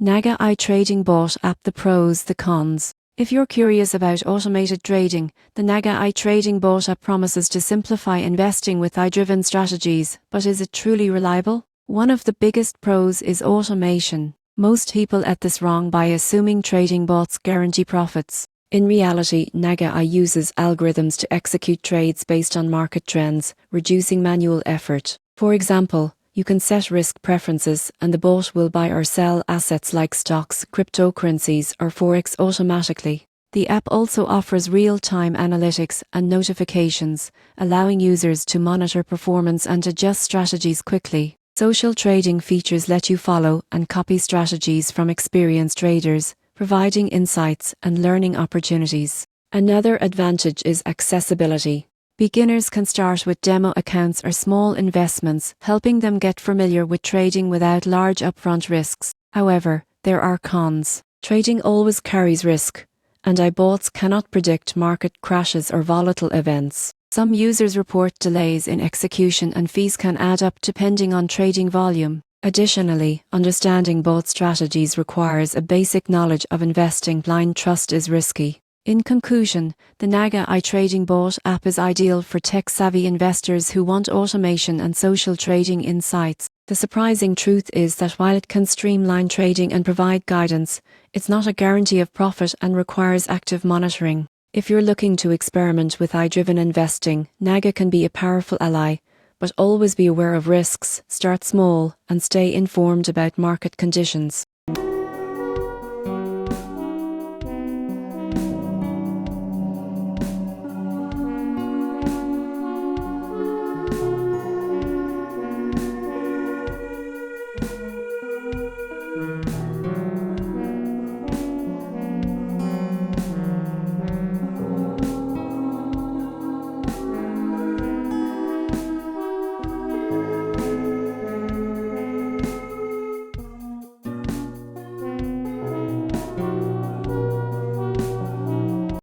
Naga Trading Bot App. The pros, the cons. If you're curious about automated trading, the Naga Trading Bot App promises to simplify investing with AI-driven strategies, but is it truly reliable? One of the biggest pros is automation. Most people get this wrong by assuming trading bots guarantee profits. In reality, Naga uses algorithms to execute trades based on market trends, reducing manual effort. For example, you can set risk preferences and the bot will buy or sell assets like stocks, cryptocurrencies, or forex automatically. The app also offers real-time analytics and notifications, allowing users to monitor performance and adjust strategies quickly. Social trading features let you follow and copy strategies from experienced traders, providing insights and learning opportunities. Another advantage is accessibility. Beginners can start with demo accounts or small investments, helping them get familiar with trading without large upfront risks. However, there are cons. Trading always carries risk, and bots cannot predict market crashes or volatile events. Some users report delays in execution and fees can add up depending on trading volume. Additionally, understanding bot strategies requires a basic knowledge of investing. Blind trust is risky. In conclusion, the Naga Trading Bot app is ideal for tech-savvy investors who want automation and social trading insights. The surprising truth is that while it can streamline trading and provide guidance, it's not a guarantee of profit and requires active monitoring. If you're looking to experiment with AI-driven investing, Naga can be a powerful ally, but always be aware of risks, start small, and stay informed about market conditions.